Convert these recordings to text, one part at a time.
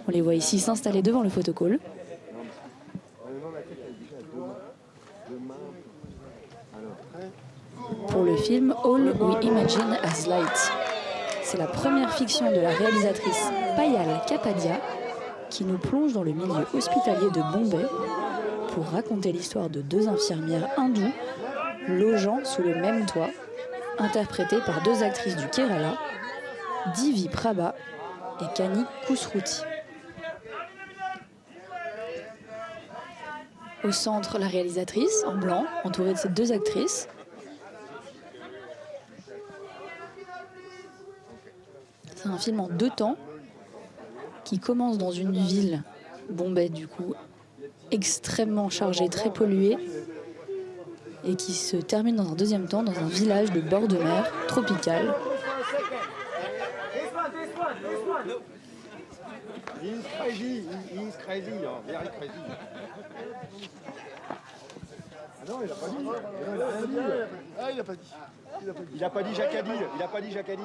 On les voit ici s'installer devant le photocall. Pour le film All We Imagine as Light. C'est la première fiction de la réalisatrice Payal Kapadia qui nous plonge dans le milieu hospitalier de Bombay pour raconter l'histoire de deux infirmières hindoues logeant sous le même toit, interprétées par deux actrices du Kerala, Divi Prabha et Kani Khusrouti. Au centre, la réalisatrice, en blanc, entourée de ces deux actrices. C'est un film en 2 temps qui commence dans une ville, Bombay du coup, extrêmement chargée, très polluée, et qui se termine dans un deuxième temps dans un village de bord de mer tropical. He's crazy, very crazy. Ah non, il a pas dit. Il a rien dit. Ah, il a pas dit. Il a pas dit Jacadi. Il a pas dit Jacadi.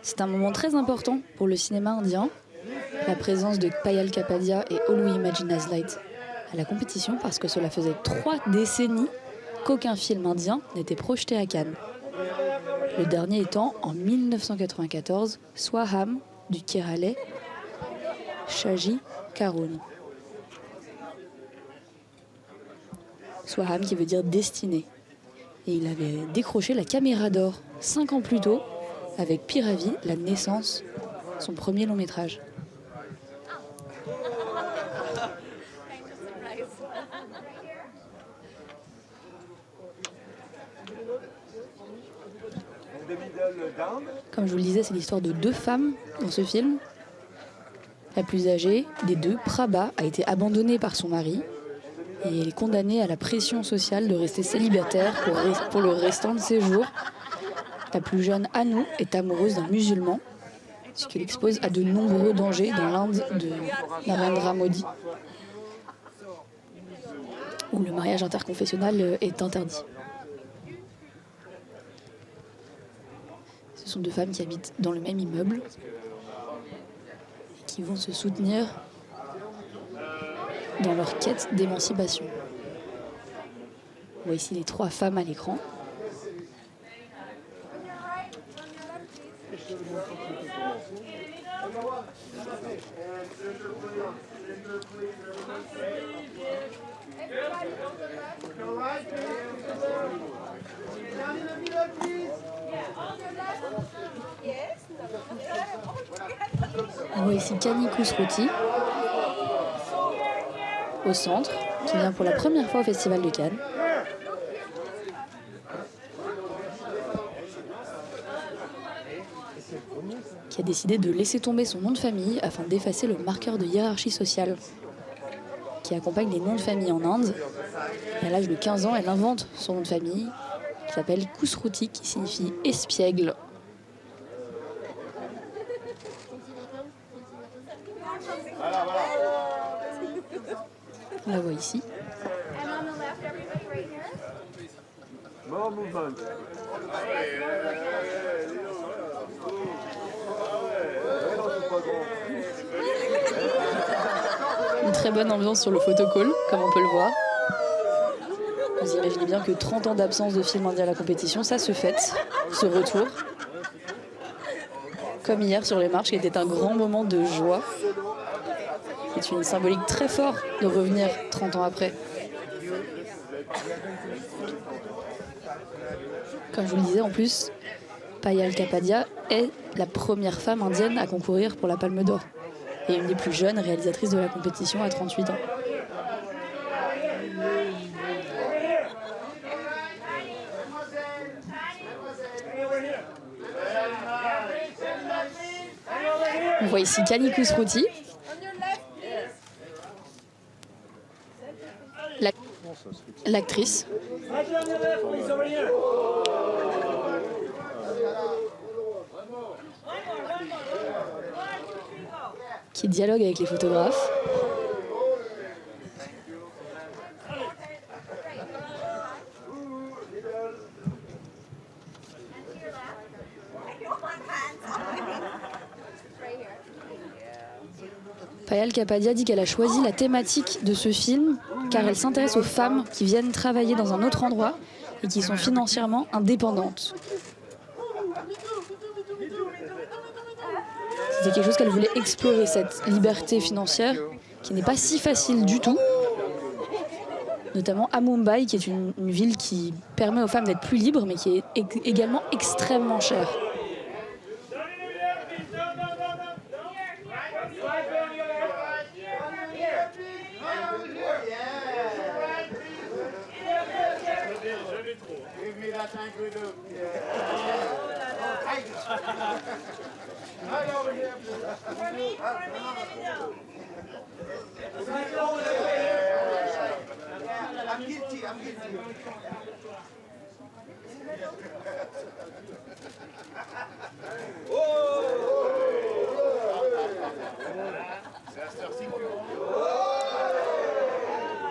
C'est un moment très important pour le cinéma indien, la présence de Payal Kapadia et All We Imagine as Light à la compétition, parce que cela faisait 3 décennies qu'aucun film indien n'était projeté à Cannes. Le dernier étant, en 1994, Swaham du Kerala, Shaji Karun. Swaham qui veut dire destinée. Et il avait décroché la caméra d'or 5 ans plus tôt avec Piravi, La Naissance, son premier long métrage. Comme je vous le disais, c'est l'histoire de 2 femmes dans ce film. La plus âgée des 2, Prabha, a été abandonnée par son mari et elle est condamnée à la pression sociale de rester célibataire pour le restant de ses jours. La plus jeune, Anu, est amoureuse d'un musulman, ce qui l'expose à de nombreux dangers dans l'Inde de Narendra Modi, où le mariage interconfessionnel est interdit. Ce sont 2 femmes qui habitent dans le même immeuble et qui vont se soutenir dans leur quête d'émancipation. On voit ici les 3 femmes à l'écran. On voit ici Kani Khusrouti au centre, qui vient pour la première fois au Festival de Cannes. Qui a décidé de laisser tomber son nom de famille afin d'effacer le marqueur de hiérarchie sociale qui accompagne les noms de famille en Inde. Et à l'âge de 15 ans, elle invente son nom de famille, qui s'appelle Khusrouti, qui signifie espiègle. On la voit ici. Une très bonne ambiance sur le photocall, comme on peut le voir. Vous imaginez bien que 30 ans d'absence de film indien à la compétition, ça se fête, ce retour. Comme hier sur les marches, qui était un grand moment de joie. C'est une symbolique très forte de revenir 30 ans après. Comme je vous le disais, en plus, Payal Kapadia est la première femme indienne à concourir pour la Palme d'Or et une des plus jeunes réalisatrices de la compétition à 38 ans. On voit ici Kani Khusrouti, l'actrice. Qui dialogue avec les photographes. Payal Kapadia dit qu'elle a choisi la thématique de ce film car elle s'intéresse aux femmes qui viennent travailler dans un autre endroit et qui sont financièrement indépendantes. C'était quelque chose qu'elle voulait explorer, cette liberté financière qui n'est pas si facile du tout, notamment à Mumbai, qui est une ville qui permet aux femmes d'être plus libres, mais qui est également extrêmement chère.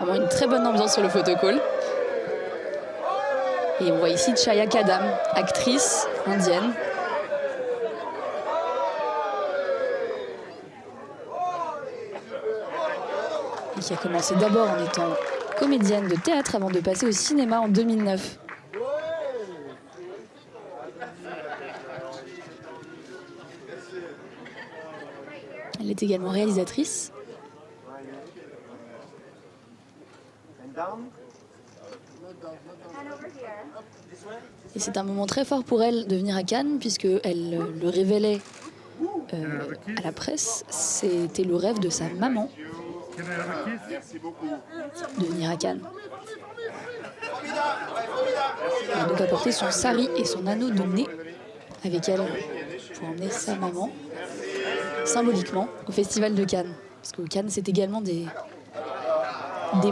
Vraiment une très bonne ambiance sur le photocall. Et on voit ici Chaya Kadam, actrice indienne. Et qui a commencé d'abord en étant comédienne de théâtre avant de passer au cinéma en 2009. Elle est également réalisatrice. Et c'est un moment très fort pour elle de venir à Cannes, puisqu'elle le révélait à la presse. C'était le rêve de sa maman de venir à Cannes. Elle a donc apporté son sari et son anneau de nez avec elle pour emmener sa maman symboliquement au Festival de Cannes. Parce qu'au Cannes, c'est également des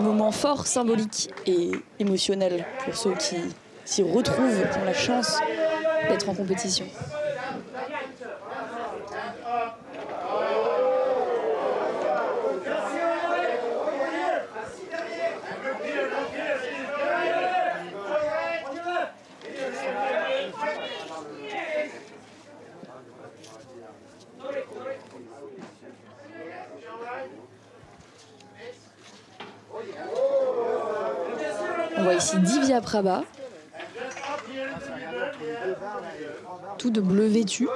moments forts, symboliques et émotionnels pour ceux qui s'y retrouvent, qui ont la chance d'être en compétition. On voit ici Divya Prabha, tout de bleu vêtu.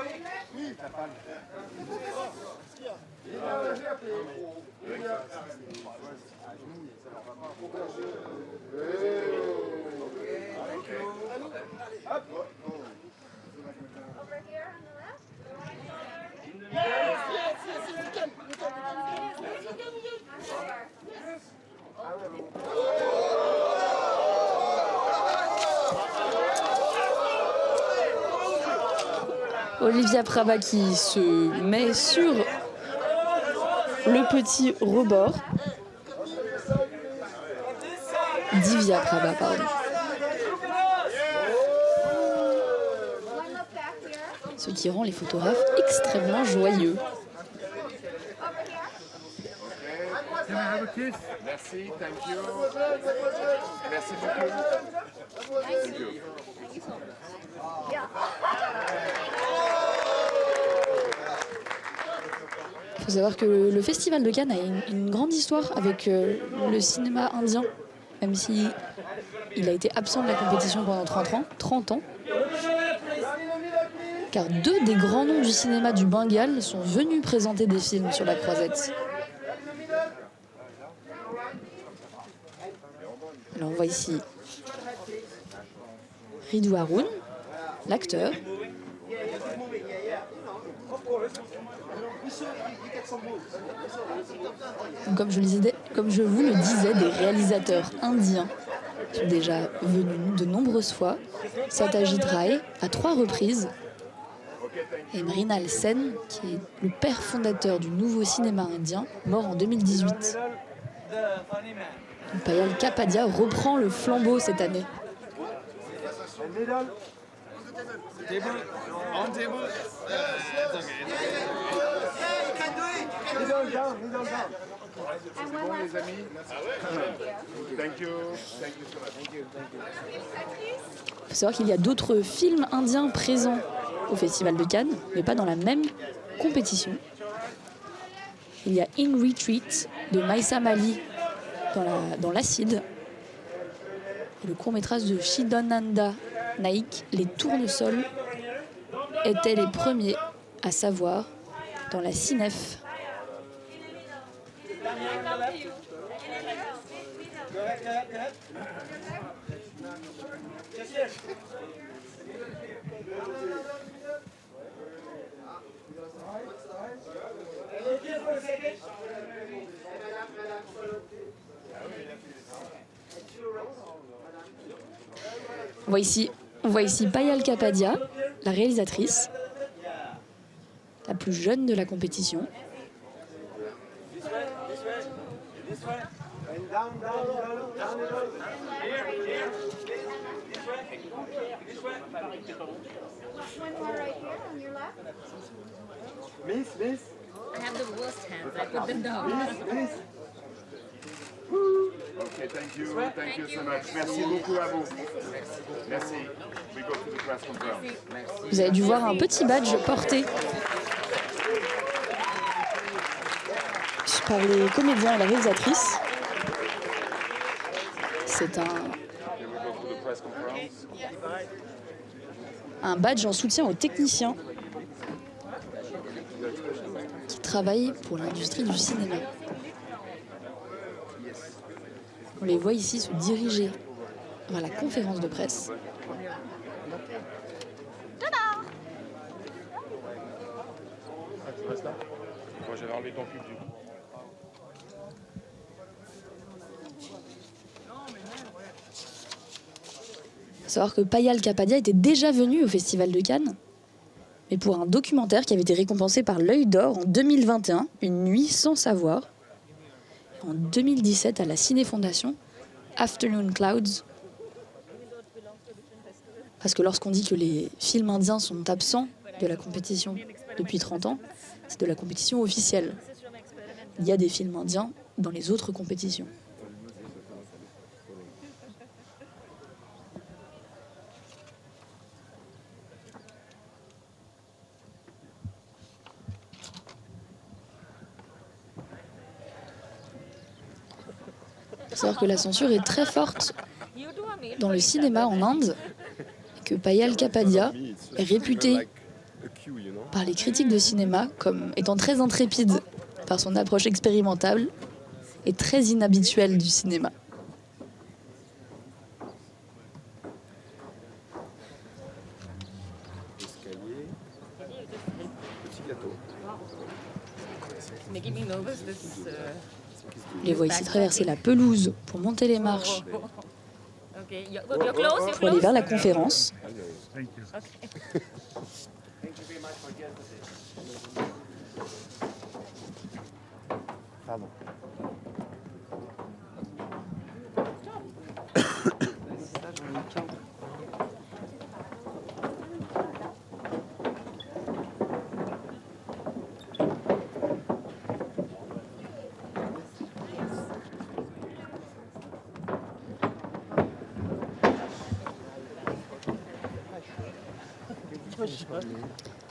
Olivia Prabha qui se met sur le petit rebord. Divya Prabha, pardon. Ce qui rend les photographes extrêmement joyeux. Merci, thank you. Merci beaucoup. Thank you. Il faut savoir que le Festival de Cannes a une grande histoire avec le cinéma indien, même si il a été absent de la compétition pendant 30 ans. Car 2 des grands noms du cinéma du Bengale sont venus présenter des films sur la croisette. Alors on voit ici Ritu Arun, l'acteur. Comme je vous le disais, des réalisateurs indiens sont déjà venus de nombreuses fois. Satyajit Ray à 3 reprises. Et Mrinal Sen, qui est le père fondateur du nouveau cinéma indien, mort en 2018. Payal Kapadia reprend le flambeau cette année. C'est bon les amis. Thank you. Il faut savoir qu'il y a d'autres films indiens présents au Festival de Cannes, mais pas dans la même compétition. Il y a In Retreat de Maïsa Mali dans l'acide. Et le court-métrage de Chidananda Naik, Les Tournesols, étaient les premiers à savoir dans la CINEF. On voit ici Payal Kapadia, la réalisatrice, la plus jeune de la compétition. Miss. I have the worst hands. I put them down. Miss. Okay, thank you so much. Merci beaucoup à vous. Merci. We go to the press conference. Vous avez dû voir un petit badge porté par les comédiens et la réalisatrice. C'est un badge en soutien aux techniciens qui travaillent pour l'industrie du cinéma. On les voit ici se diriger vers la conférence de presse. Moi, j'avais enlevé ton pub. Il faut savoir que Payal Kapadia était déjà venu au Festival de Cannes, mais pour un documentaire qui avait été récompensé par l'Œil d'Or en 2021, Une nuit sans savoir. En 2017, à la Ciné-Fondation, Afternoon Clouds. Parce que lorsqu'on dit que les films indiens sont absents de la compétition depuis 30 ans, c'est de la compétition officielle. Il y a des films indiens dans les autres compétitions. Il faut savoir que la censure est très forte dans le cinéma en Inde, et que Payal Kapadia est réputé par les critiques de cinéma comme étant très intrépide par son approche expérimentale et très inhabituelle du cinéma. On les voit ici traverser la pelouse pour monter les marches pour aller vers la conférence. Pardon.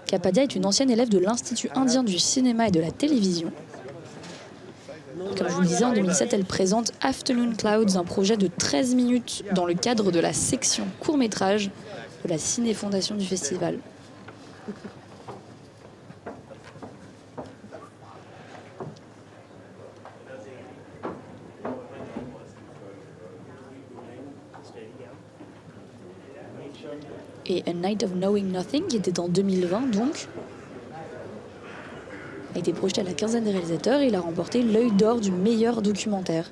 Kapadia est une ancienne élève de l'Institut indien du cinéma et de la télévision. Comme je vous le disais, en 2007, elle présente Afternoon Clouds, un projet de 13 minutes dans le cadre de la section court-métrage de la Ciné-Fondation du festival. Et A Night of Knowing Nothing, qui était en 2020 donc, a été projeté à la quinzaine des réalisateurs et il a remporté l'Œil d'Or du meilleur documentaire.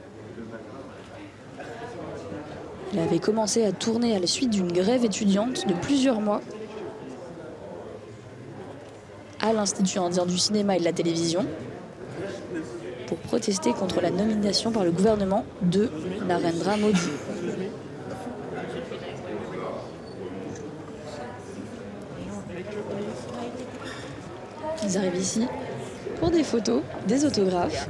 Il avait commencé à tourner à la suite d'une grève étudiante de plusieurs mois à l'Institut indien du cinéma et de la télévision pour protester contre la nomination par le gouvernement de Narendra Modi. Ils arrivent ici pour des photos, des autographes.